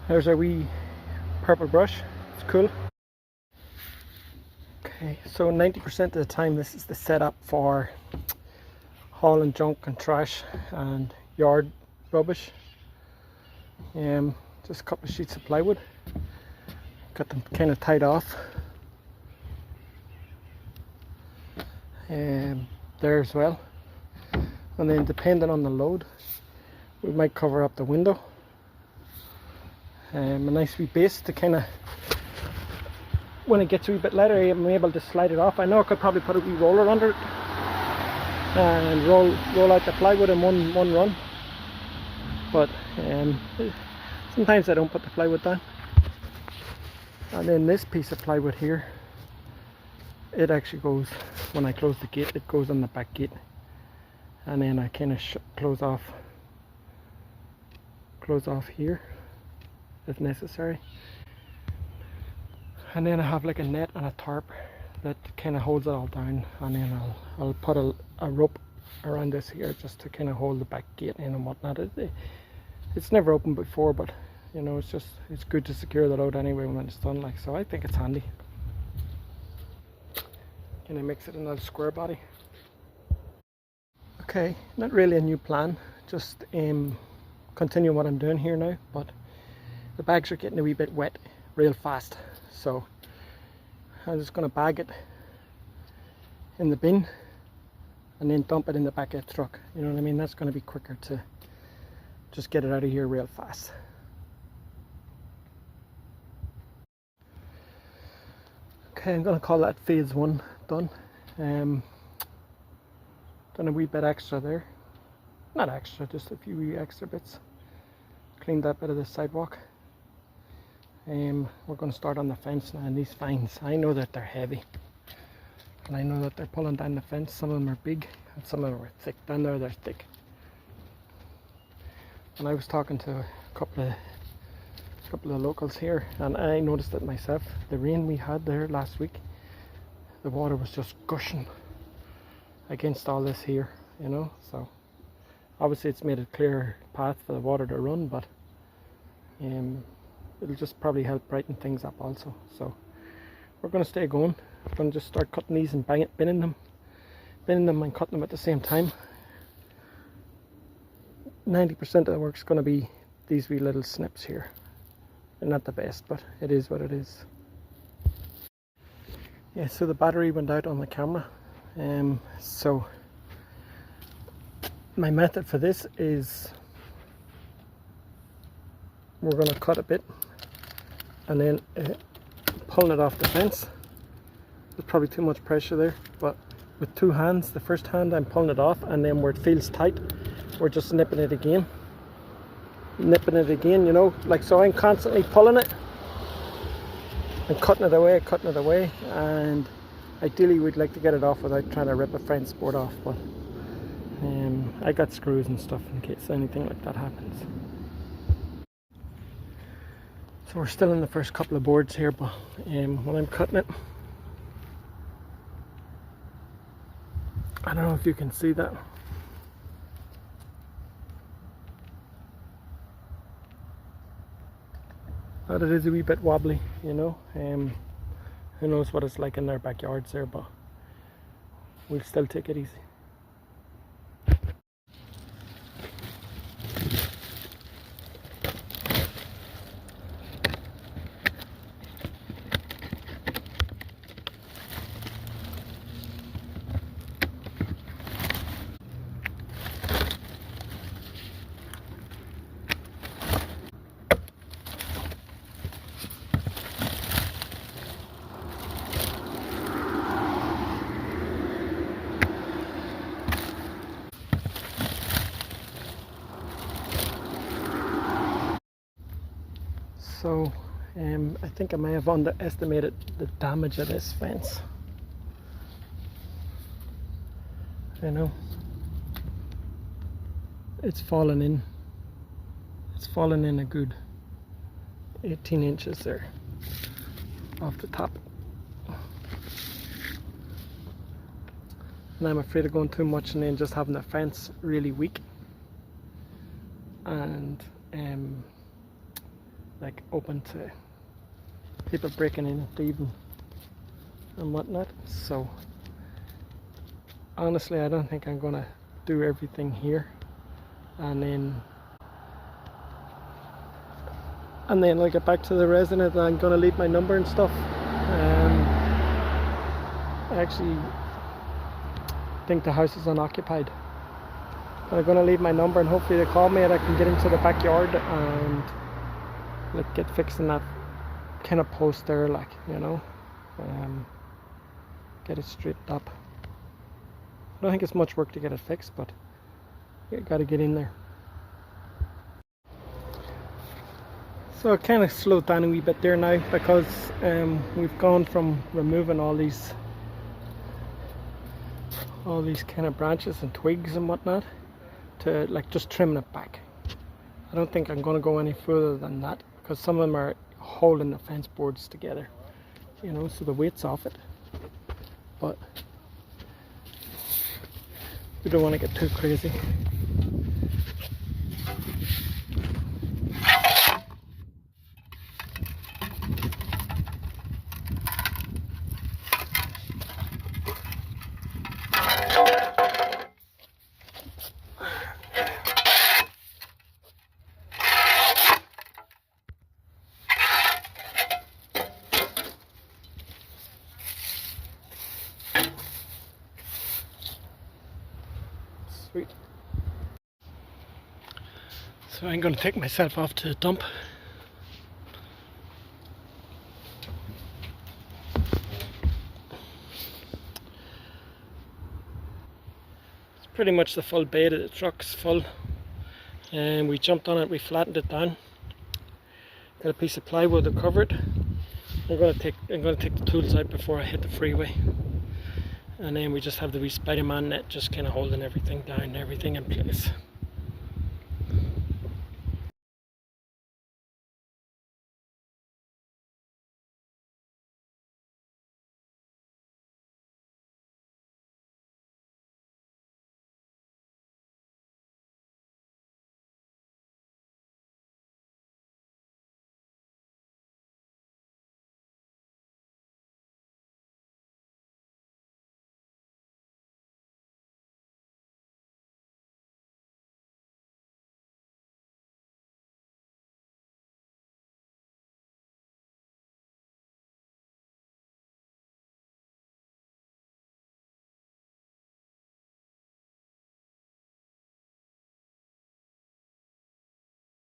There's our wee purple brush. It's cool. Okay, so 90% of the time this is the setup for hauling junk and trash and yard rubbish. Just a couple of sheets of plywood. Got them kind of tied off. There as well. And then depending on the load, we might cover up the window. A nice wee base to kind of, when it gets a wee bit lighter, I'm able to slide it off. I know I could probably put a wee roller under it and roll out the plywood in one run, but sometimes I don't put the plywood down. And then this piece of plywood here, it actually goes, when I close the gate, it goes on the back gate, and then I kind of close off here if necessary. And then I have like a net and a tarp that kind of holds it all down, and then I'll put a rope around this here just to kind of hold the back gate in and whatnot. It's never opened before, but you know, it's good to secure that out anyway when it's done, like, so I think it's handy. Kind of makes it another square body. Okay, not really a new plan, just continue what I'm doing here now, but the bags are getting a wee bit wet real fast, so I'm just going to bag it in the bin and then dump it in the back of the truck. You know what I mean? That's going to be quicker to just get it out of here real fast. Okay, I'm going to call that phase 1 done. Done a wee bit extra there. Not extra, just a few wee extra bits. Cleaned that bit of the sidewalk. We're going to start on the fence now, and these fines, I know that they're heavy, and I know that they're pulling down the fence. Some of them are big and some of them are thick. Down there they're thick. And I was talking to a couple of locals here, and I noticed it myself. The rain we had there last week, the water was just gushing against all this here, you know. So obviously it's made a clear path for the water to run, but it'll just probably help brighten things up also. So we're going to stay going. We're going to just start cutting these and binning them and cutting them at the same time. 90% of the work's going to be these wee little snips here. They're not the best, but it is what it is. Yeah, so the battery went out on the camera. So my method for this is we're going to cut a bit and then pulling it off the fence. There's probably too much pressure there, but with two hands, the first hand I'm pulling it off, and then where it feels tight, we're just nipping it again, you know, like so. I'm constantly pulling it and cutting it away, and ideally we'd like to get it off without trying to rip a fence board off, but I got screws and stuff in case anything like that happens. So we're still in the first couple of boards here, but when I'm cutting it, I don't know if you can see that. But it is a wee bit wobbly, you know. Who knows what it's like in their backyards there, but we'll still take it easy. So I think I may have underestimated the damage of this fence. You know, it's fallen in. It's fallen in a good 18 inches there off the top. And I'm afraid of going too much and then just having the fence really weak and like open to people breaking in, thieving and whatnot. So honestly, I don't think I'm gonna do everything here, and then I'll get back to the resident and I'm gonna leave my number and stuff. I actually think the house is unoccupied, but I'm gonna leave my number and hopefully they call me and I can get into the backyard and like get fixing that kind of post there, like, you know, get it straightened up. I don't think it's much work to get it fixed, but you gotta get in there. So I kind of slowed down a wee bit there now because we've gone from removing all these kind of branches and twigs and whatnot to like just trimming it back. I don't think I'm going to go any further than that because some of them are holding the fence boards together, you know, so the weight's off it. But we don't want to get too crazy. Sweet. So I'm going to take myself off to the dump. It's pretty much the full bed of the truck's full, and we jumped on it, we flattened it down, got a piece of plywood to cover it. I'm going to take the tools out before I hit the freeway. And then we just have the wee Spider-Man net just kind of holding everything down, everything in place.